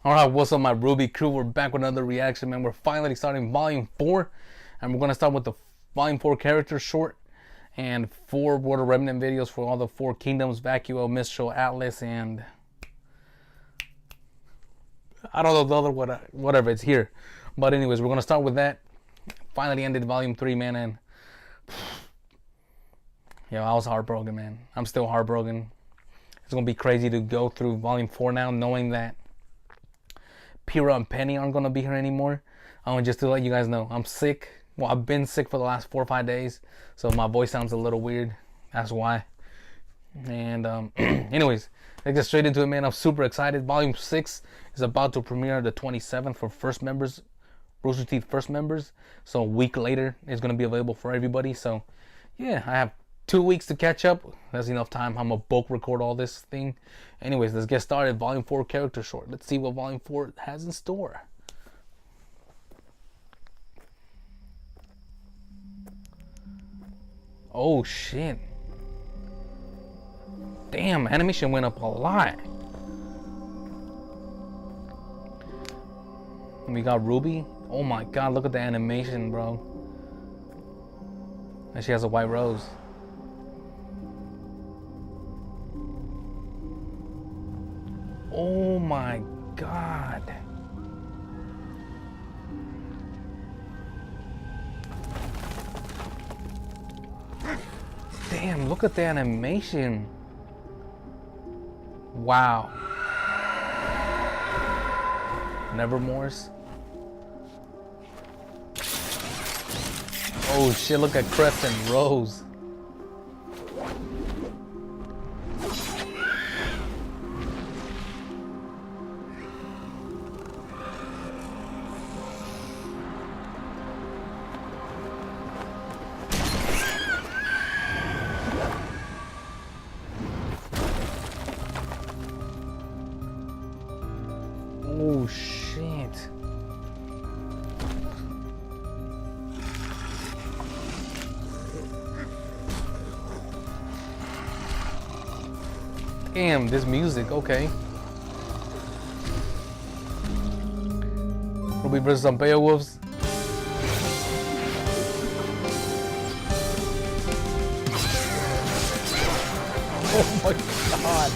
Alright, what's up my RWBY crew? We're back with another reaction, man. We're finally starting Volume 4. And we're going to start with the Volume 4 character short. And 4 Water Remnant videos for all the 4 kingdoms. Vacuo, Mistril, Atlas, and... I don't know the other whatever, it's here. But anyways, we're going to start with that. Finally ended Volume 3, man. And... yo, I was heartbroken, man. I'm still heartbroken. It's going to be crazy to go through Volume 4 now, knowing that Pyrrha and Penny aren't going to be here anymore. Just to let you guys know, I'm sick. Well, I've been sick for the last 4 or 5 days, so my voice sounds a little weird. That's why. And anyways, let's get straight into it, man. I'm super excited. Volume 6 is about to premiere the 27th for first members, Rooster Teeth first members. So a week later, it's going to be available for everybody. So yeah, I have 2 weeks to catch up. That's enough time. I'm gonna bulk record all this thing. Anyways, let's get started. Volume 4 character short. Let's see what Volume 4 has in store. Oh shit. Damn, animation went up a lot. And we got RWBY. Oh my god, look at the animation, bro. And she has a white rose. Oh my god. Damn, look at the animation. Wow. Nevermore's. Oh shit, look at Crest and Rose. Oh shit. Damn, this music, okay. RWBY versus some Beowulfs. Oh my god.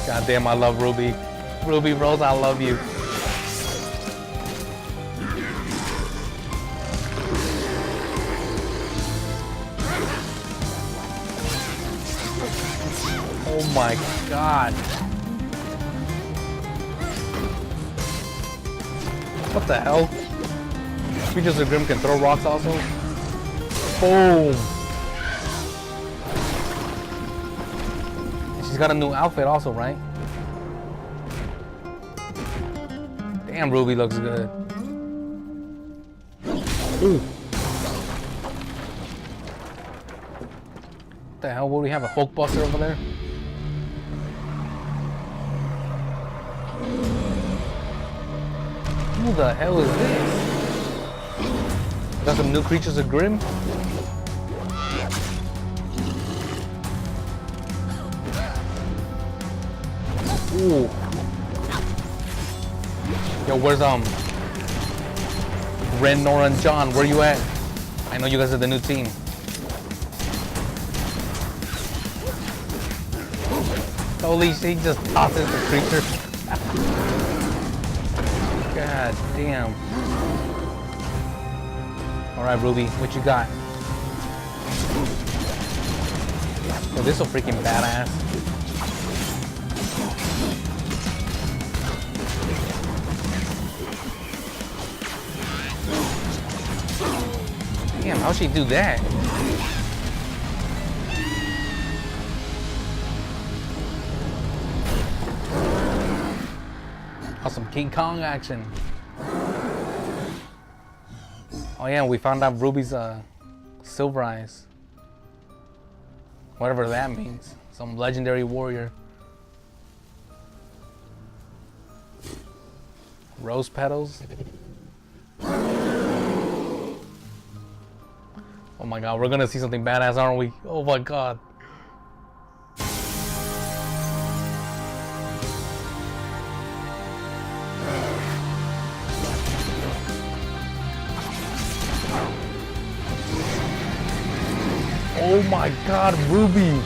God damn, I love RWBY. RWBY Rose, I love you. Oh my god. What the hell? Creatures of Grimm can throw rocks also? Boom. She's got a new outfit also, right? Damn, RWBY looks good. Ooh. What the hell? What do we have? A folk buster over there? Who the hell is this? Got some new Creatures of Grimm? Ooh. Yo, where's Ren, Nora, and John? Where you at? I know you guys are the new team. Holy shit, he just tosses the creature. God damn. Alright, RWBY, what you got? Yo, this is so freaking badass. Damn, how'd she do that? Awesome King Kong action. Oh yeah, we found out RWBY's silver eyes. Whatever that means. Some legendary warrior. Rose petals. Oh my god, we're gonna see something badass, aren't we? Oh my god. Oh my God, RWBY.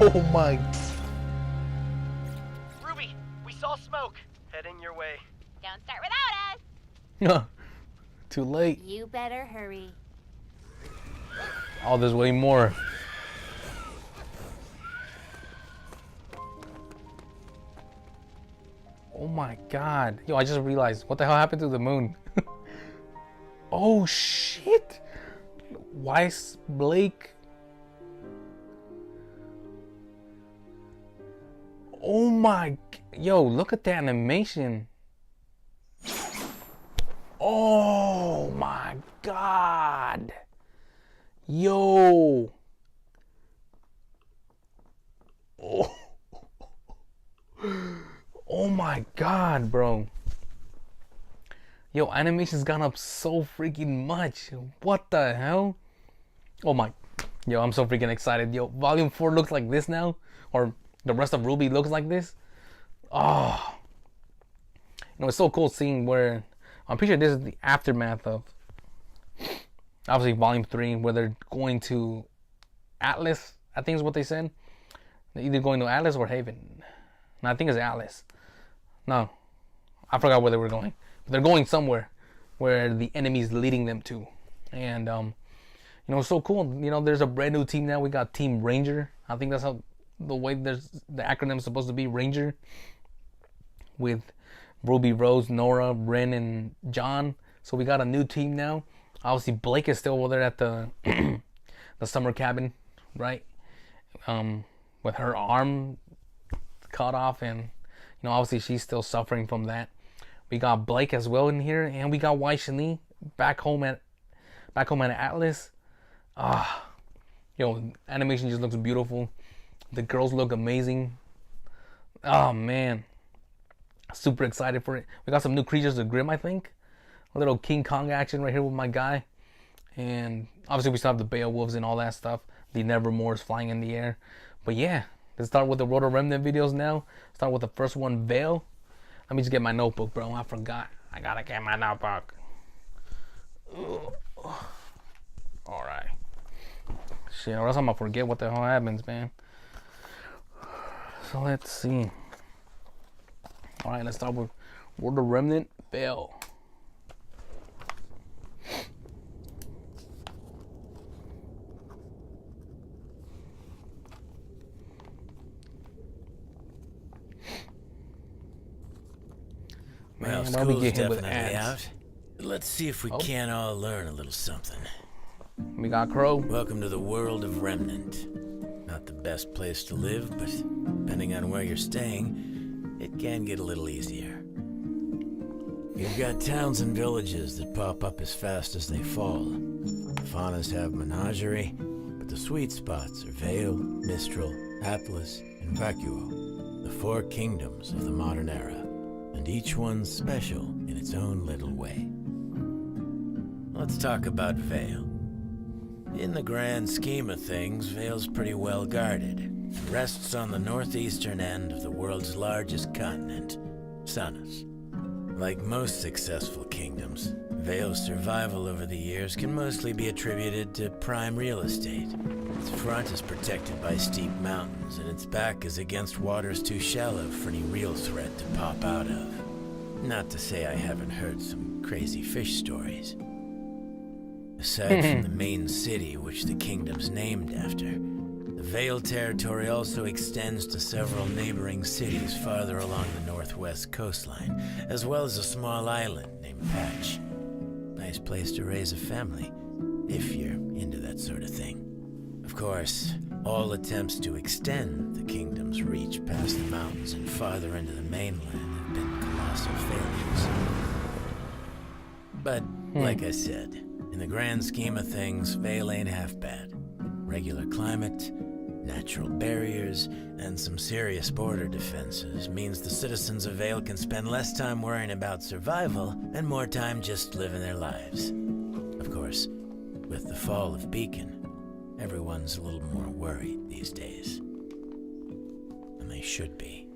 Oh my. RWBY, we saw smoke. Heading your way. Don't start without us. Too late. You better hurry. Oh, there's way more. Oh my God. Yo, I just realized what the hell happened to the moon. Oh shit. Weiss, Blake. Oh my. Yo, look at the animation. Oh my God. Yo. Oh. Oh my God, bro. Yo, animation's gone up so freaking much. What the hell? Oh my. Yo, I'm so freaking excited. Yo, Volume 4 looks like this now. Or the rest of RWBY looks like this. Oh. You know, it's so cool seeing where... I'm pretty sure this is the aftermath of... Obviously, Volume 3, where they're going to Atlas. I think is what they said. They're either going to Atlas or Haven. No, I think it's Atlas. No. I forgot where they were going. But they're going somewhere where the enemy's leading them to. And, you know, it's so cool. You know, there's a brand new team now. We got Team Ranger. I think that's how... The way there's the acronym is supposed to be Ranger, with Ruby, Rose, Nora, Ren, and John. So we got a new team now. Obviously, Blake is still over there at the the summer cabin, right? With her arm cut off, and you know, obviously she's still suffering from that. We got Blake as well in here, and we got Wai Shin back home at Atlas. Yo, animation just looks beautiful. The girls look amazing. Oh man, super excited for it. We got some new creatures of Grimm, I think. A little King Kong action right here with my guy. And obviously we still have the Beowulfs and all that stuff. The Nevermores flying in the air. But yeah, let's start with the Roto Remnant videos now. Start with the first one, Vale. Let me just get my notebook, bro. I forgot. I gotta get my notebook. Alright. Shit, or else I'm gonna forget what the hell happens, man. So let's see. Alright, let's start with Roto Remnant, Vale. Well, why we school's get hit with definitely ads? out. Let's see if we can't all learn a little something. We got Crow. Welcome to the world of Remnant. Not the best place to live, but depending on where you're staying, it can get a little easier. You've got towns and villages that pop up as fast as they fall. Faunas have menagerie, but the sweet spots are Vale, Mistril, Atlas, and Vacuo, the four kingdoms of the modern era, and each one's special in its own little way. Let's talk about Vale. In the grand scheme of things, Vale's pretty well guarded. It rests on the northeastern end of the world's largest continent, Sunus. Like most successful kingdoms, Vale's survival over the years can mostly be attributed to prime real estate. Its front is protected by steep mountains, and its back is against waters too shallow for any real threat to pop out of. Not to say I haven't heard some crazy fish stories. Aside from the main city, which the kingdom's named after, the Vale territory also extends to several neighboring cities farther along the northwest coastline, as well as a small island named Patch. Nice place to raise a family, if you're into that sort of thing. Of course, all attempts to extend the kingdom's reach past the mountains and farther into the mainland have been colossal failures. But, like I said, in the grand scheme of things, Vale ain't half bad. Regular climate, natural barriers, and some serious border defenses means the citizens of Vale can spend less time worrying about survival and more time just living their lives. Of course, with the fall of Beacon, Everyone's a little more worried these days. And they should be.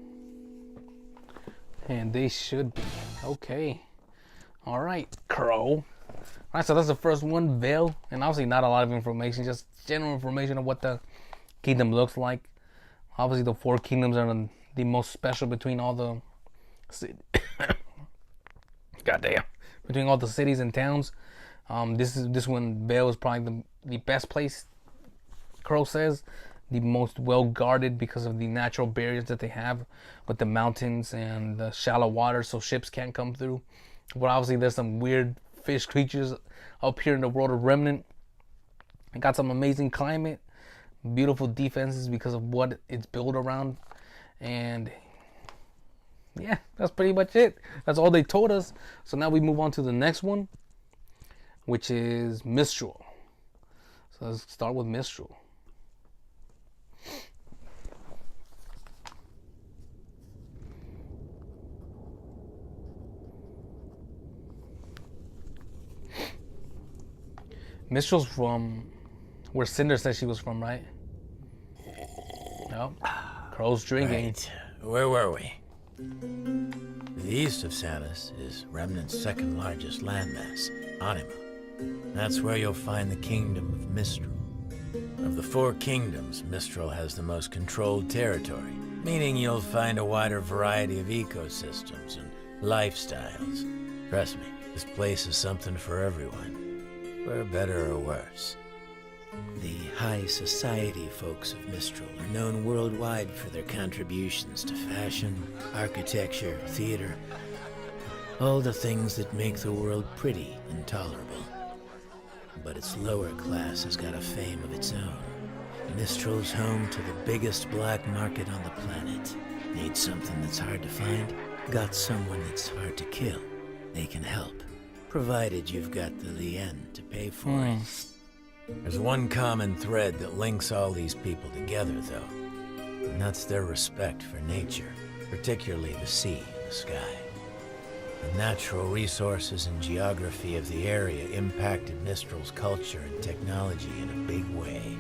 And they should be. Okay. Alright, Crow. Alright, so that's the first one, Vale. And obviously not a lot of information, just general information of what the kingdom looks like. Obviously the 4 kingdoms are the most special between all the goddamn. Between all the cities and towns. This one, Vale, is probably the best place, Crow says. The most well guarded because of the natural barriers that they have with the mountains and the shallow water, so ships can't come through. But obviously there's some weird fish creatures up here in the world of Remnant. It got some amazing climate, beautiful defenses because of what it's built around. And yeah, that's pretty much it. That's all they told us. So now we move on to the next one, which is Mistril. So let's start with Mistril. Mistril's from where Cinder said she was from, right? No. Crow's drinking. Right. Where were we? The east of Samus is Remnant's second largest landmass, Anima. That's where you'll find the kingdom of Mistril. Of the 4 kingdoms, Mistril has the most controlled territory, meaning you'll find a wider variety of ecosystems and lifestyles. Trust me, this place is something for everyone. For better or worse. The high society folks of Mistril are known worldwide for their contributions to fashion, architecture, theater, all the things that make the world pretty and tolerable. But its lower class has got a fame of its own. Mistril's home to the biggest black market on the planet. Need something that's hard to find? Got someone that's hard to kill? They can help. Provided you've got the lien to pay for it. There's one common thread that links all these people together, though. And that's their respect for nature, particularly the sea and the sky. The natural resources and geography of the area impacted Mistril's culture and technology in a big way.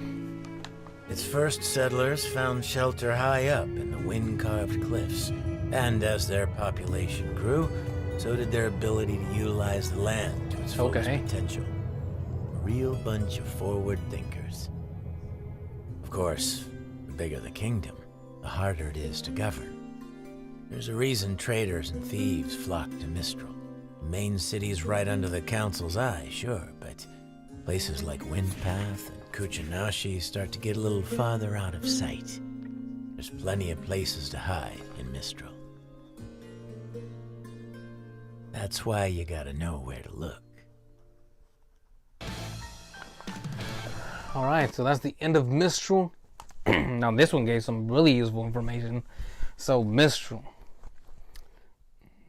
Its first settlers found shelter high up in the wind-carved cliffs, and as their population grew, so did their ability to utilize the land to its fullest potential. A real bunch of forward thinkers. Of course, the bigger the kingdom, the harder it is to govern. There's a reason traders and thieves flock to Mistril. The main city's right under the council's eye, sure, but places like Windpath and Kuchinashi start to get a little farther out of sight. There's plenty of places to hide in Mistril. That's why you gotta know where to look. Alright, so that's the end of Mistril. Now this one gave some really useful information. So Mistril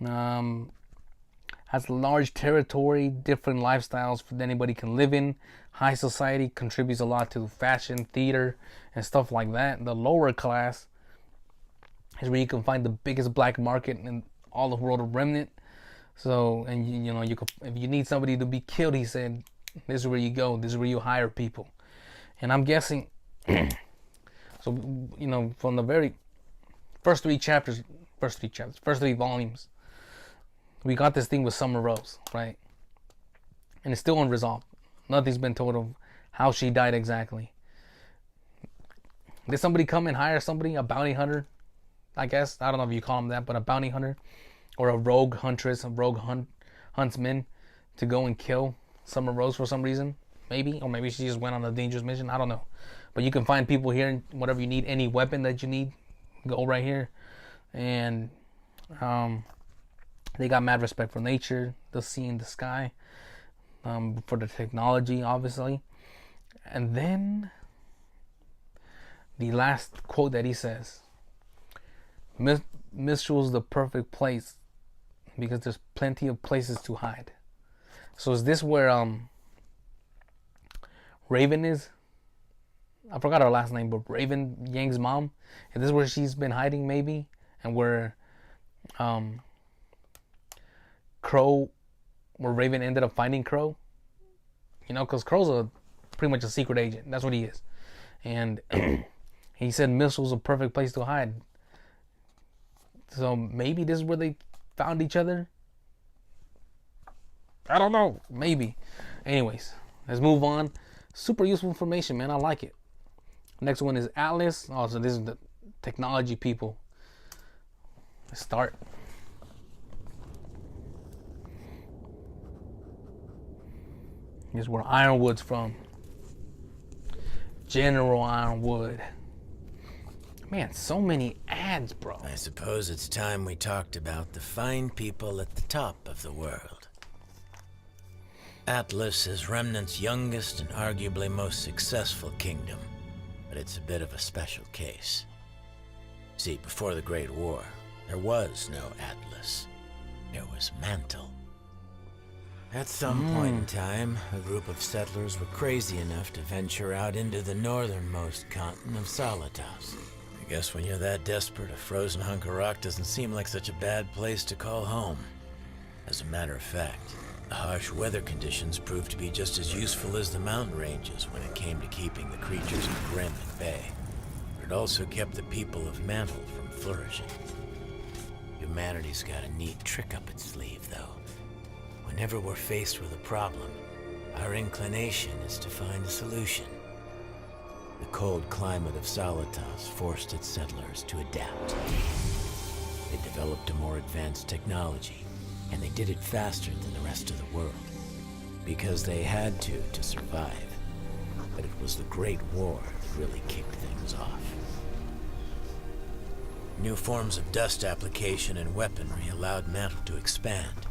has a large territory, different lifestyles that anybody can live in. High society contributes a lot to fashion, theater, and stuff like that. The lower class is where you can find the biggest black market in all the world of Remnant. So, and you know, you could, if you need somebody to be killed, he said, this is where you go. This is where you hire people. And I'm guessing, so, you know, from the very first three volumes, we got this thing with Summer Rose, right? And it's still unresolved. Nothing's been told of how she died exactly. Did somebody come and hire somebody, a bounty hunter? I guess, I don't know if you call him that, but a bounty hunter or a rogue huntress, a rogue huntsman to go and kill Summer Rose for some reason, maybe, or maybe she just went on a dangerous mission. I don't know, but you can find people here, and whatever you need, any weapon that you need, go right here. And they got mad respect for nature, the sea and the sky, for the technology, obviously. And then the last quote that he says, Mistril's the perfect place because there's plenty of places to hide. So is this where Raven is? I forgot her last name, but Raven, Yang's mom. Is this where she's been hiding, maybe? And where Crow, where Raven ended up finding Crow? You know, because Crow's pretty much a secret agent. That's what he is. And he said Mistril's a perfect place to hide. So maybe this is where they found each other. I don't know. Maybe. Anyways, let's move on. Super useful information, man. I like it. Next one is Atlas. Oh, so this is the technology people. Let's start. Here's where Ironwood's from. General Ironwood. Man, so many ads, bro. I suppose it's time we talked about the fine people at the top of the world. Atlas is Remnant's youngest and arguably most successful kingdom, but it's a bit of a special case. See, before the Great War, there was no Atlas. There was Mantle. At some point in time, a group of settlers were crazy enough to venture out into the northernmost continent of Solitas. I guess when you're that desperate, a frozen hunk of rock doesn't seem like such a bad place to call home. As a matter of fact, the harsh weather conditions proved to be just as useful as the mountain ranges when it came to keeping the creatures of Grim at bay. But it also kept the people of Mantle from flourishing. Humanity's got a neat trick up its sleeve, though. Whenever we're faced with a problem, our inclination is to find a solution. The cold climate of Solitas forced its settlers to adapt. They developed a more advanced technology, and they did it faster than the rest of the world. Because they had to survive. But it was the Great War that really kicked things off. New forms of dust application and weaponry allowed Mantle to expand.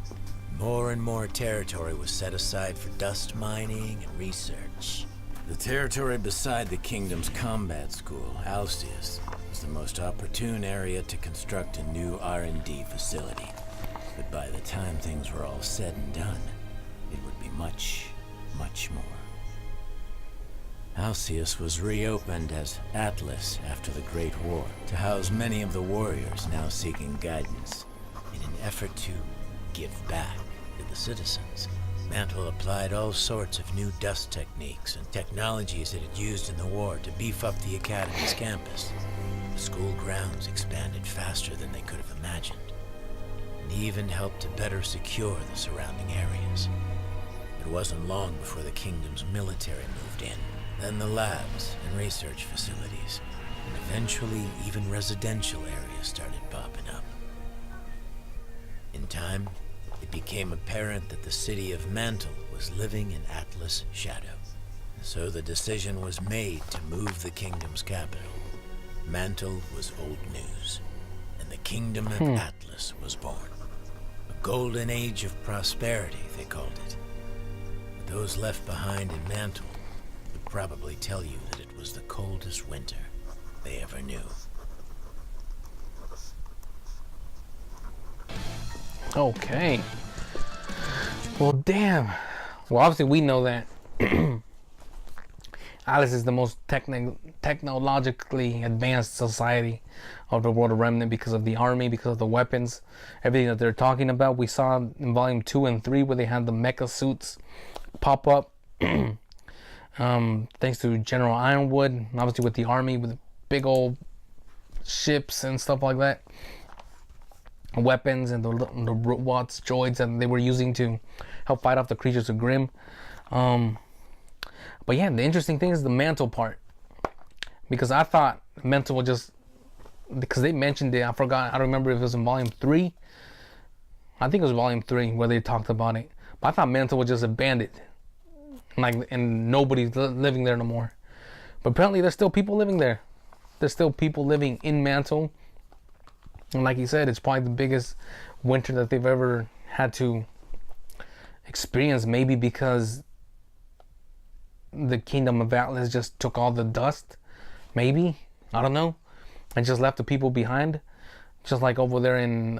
More and more territory was set aside for dust mining and research. The territory beside the kingdom's combat school, Alcius, was the most opportune area to construct a new R&D facility. But by the time things were all said and done, it would be much, much more. Alcius was reopened as Atlas after the Great War to house many of the warriors now seeking guidance in an effort to give back to the citizens. Mantle applied all sorts of new dust techniques and technologies it had used in the war to beef up the Academy's campus. The school grounds expanded faster than they could have imagined, and even helped to better secure the surrounding areas. It wasn't long before the kingdom's military moved in, then the labs and research facilities, and eventually even residential areas started popping up. In time, it became apparent that the city of Mantle was living in Atlas' shadow. So the decision was made to move the kingdom's capital. Mantle was old news, and the kingdom of Atlas was born. A golden age of prosperity, they called it. But those left behind in Mantle would probably tell you that it was the coldest winter they ever knew. Okay. Well, damn. Well, obviously we know that Alice is the most technologically advanced society of the world of Remnant because of the army, because of the weapons, everything that they're talking about. We saw in volume 2 and 3 where they had the mecha suits pop up. Thanks to General Ironwood, obviously with the army, with big old ships and stuff like that. Weapons and the robots, droids that they were using to help fight off the creatures of Grimm. But yeah, the interesting thing is the Mantle part, because I thought Mantle was just, because they mentioned it, I forgot, I don't remember if it was in volume 3. I think it was volume 3 where they talked about it. But I thought Mantle was just abandoned, like, and nobody's living there no more. But apparently there's still people living there. There's still people living in Mantle. And like he said, it's probably the biggest winter that they've ever had to experience, maybe because the kingdom of Atlas just took all the dust. Maybe. I don't know. And just left the people behind. Just like over there in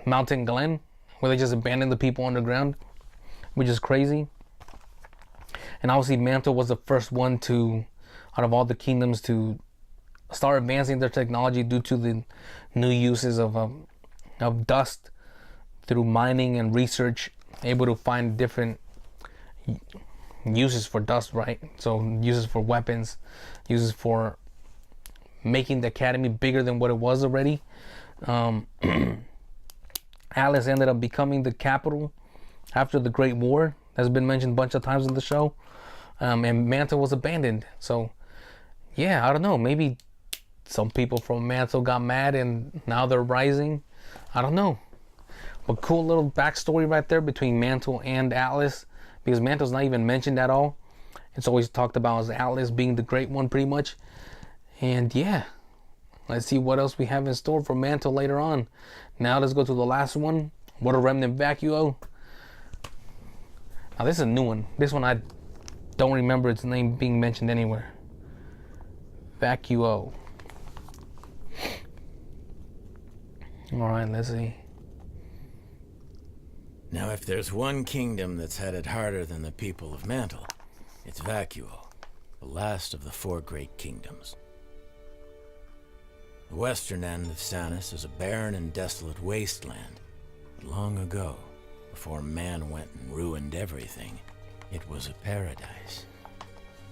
Mountain Glen, where they just abandoned the people underground, which is crazy. And obviously Mantle was the first one to, out of all the kingdoms, to start advancing their technology due to the new uses of dust through mining and research, able to find different uses for dust, right? So uses for weapons, uses for making the academy bigger than what it was already. Alice ended up becoming the capital after the Great War. That's been mentioned a bunch of times in the show. And Mantle was abandoned. So yeah, I don't know, maybe some people from Mantle got mad and now they're rising. I don't know. But cool little backstory right there between Mantle and Atlas, because Mantle's not even mentioned at all. It's always talked about as Atlas being the great one, pretty much. And yeah, let's see what else we have in store for Mantle later on. Now let's go to the last one. What a Remnant Vacuo. Now this is a new one. This one I don't remember its name being mentioned anywhere. Vacuo. Alright, let's see. Now, if there's one kingdom that's had it harder than the people of Mantle, it's Vacuo, the last of the 4 great kingdoms. The western end of Sanus is a barren and desolate wasteland. But long ago, before man went and ruined everything, it was a paradise.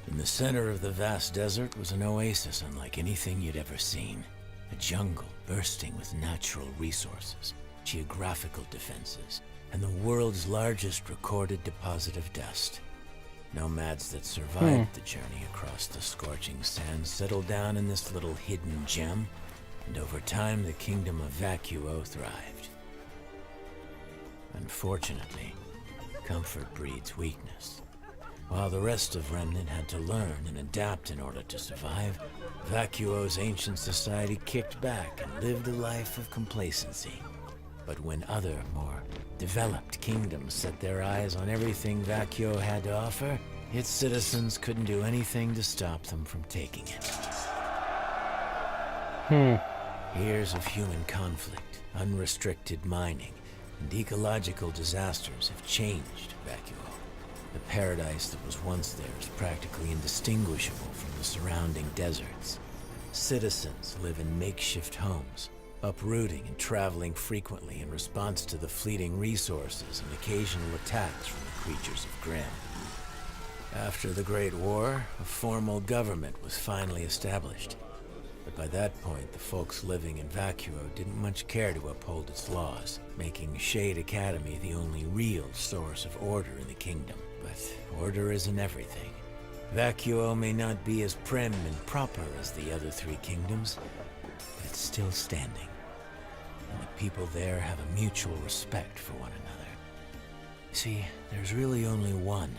In the center of the vast desert was an oasis unlike anything you'd ever seen. A jungle bursting with natural resources, geographical defenses, and the world's largest recorded deposit of dust. Nomads that survived the journey across the scorching sands settled down in this little hidden gem, and over time the kingdom of Vacuo thrived. Unfortunately, comfort breeds weakness. While the rest of Remnant had to learn and adapt in order to survive, Vacuo's ancient society kicked back and lived a life of complacency. But when other, more developed kingdoms set their eyes on everything Vacuo had to offer, its citizens couldn't do anything to stop them from taking it. Years of human conflict, unrestricted mining, and ecological disasters have changed Vacuo. The paradise that was once there is practically indistinguishable from the surrounding deserts. Citizens live in makeshift homes, uprooting and traveling frequently in response to the fleeting resources and occasional attacks from the creatures of Grimm. After the Great War, a formal government was finally established. But by that point, the folks living in Vacuo didn't much care to uphold its laws, making Shade Academy the only real source of order in the kingdom. But order isn't everything. Vacuo may not be as prim and proper as the other 3 kingdoms, but it's still standing. And the people there have a mutual respect for one another. See, there's really only one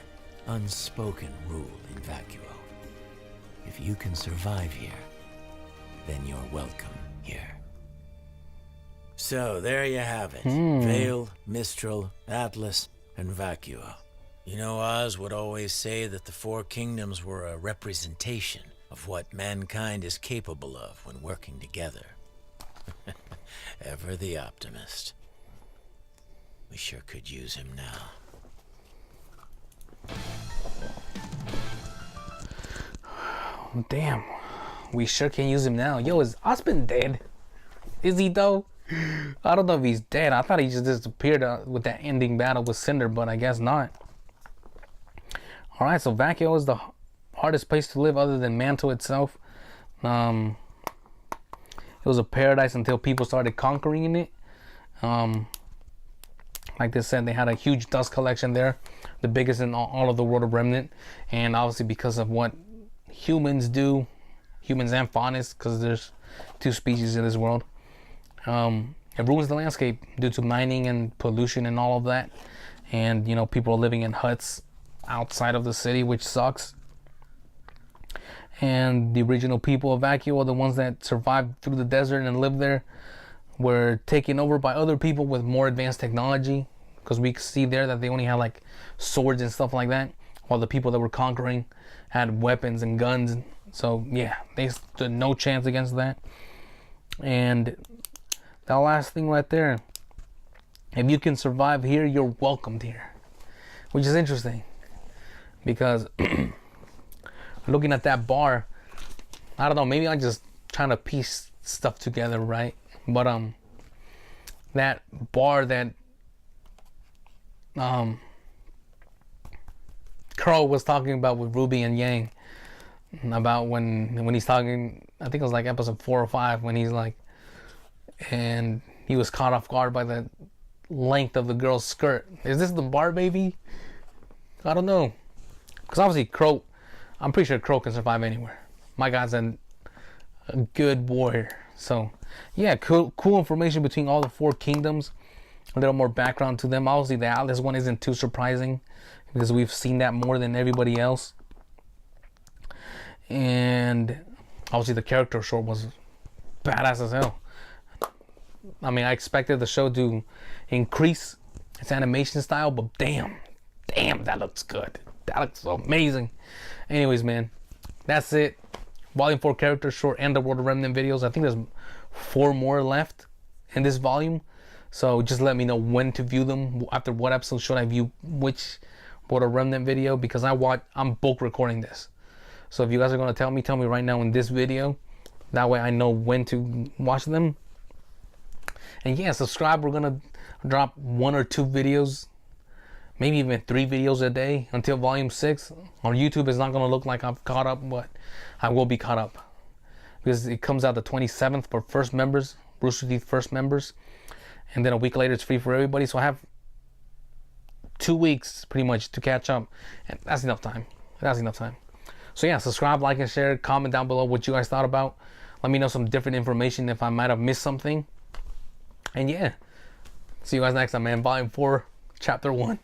unspoken rule in Vacuo. If you can survive here, then you're welcome here. So there you have it. Vale, Mistril, Atlas, and Vacuo. You know, Oz would always say that the 4 kingdoms were a representation of what mankind is capable of when working together. Ever the optimist. We sure could use him now. Damn. We sure can use him now. Yo, is Osmond dead? Is he though? I don't know if he's dead. I thought he just disappeared with that ending battle with Cinder, but I guess not. Alright, so Vacuo is the hardest place to live other than Mantle itself. It was a paradise until people started conquering it. Like they said, they had a huge dust collection there, the biggest in all of the world of Remnant. And obviously because of what humans do, humans and faunus, because there's 2 species in this world, it ruins the landscape due to mining and pollution and all of that. And, you know, people are living in huts outside of the city, which sucks. And the original people of Vacuo, the ones that survived through the desert and lived there, were taken over by other people with more advanced technology, because we see there that they only had like swords and stuff like that, while the people that were conquering had weapons and guns. So yeah, they stood no chance against that. And that last thing right there, if you can survive here, you're welcomed here, which is interesting. Because looking at that bar, I don't know, maybe I'm just trying to piece stuff together, right? But that bar that Crow was talking about with Ruby and Yang about when he's talking. I think it was like episode 4 or 5 when he's like, and he was caught off guard by the length of the girl's skirt. Is this the bar baby? I don't know, because obviously Crow, I'm pretty sure Crow can survive anywhere. My guy's a good warrior. So yeah, cool information between all the 4 kingdoms. A little more background to them. Obviously the Atlas one isn't too surprising because we've seen that more than everybody else. And obviously the character short was badass as hell. I mean, I expected the show to increase its animation style, but damn, that looks good. That looks amazing. Anyways, man, that's it. Volume 4 character short and the World of Remnant videos. I think there's 4 more left in this volume. So just let me know when to view them. After what episode should I view which World of Remnant video? Because I'm bulk recording this. So if you guys are going to tell me right now in this video. That way I know when to watch them. And yeah, subscribe. We're going to drop 1 or 2 videos. Maybe even 3 videos a day until volume 6. On YouTube, it's not going to look like I've caught up, but I will be caught up. Because it comes out the 27th for first members. Rooster Teeth first members. And then a week later, it's free for everybody. So I have 2 weeks pretty much to catch up. And that's enough time. That's enough time. So yeah, subscribe, like, and share. Comment down below what you guys thought about. Let me know some different information if I might have missed something. And yeah, see you guys next time, man. Volume 4, Chapter 1.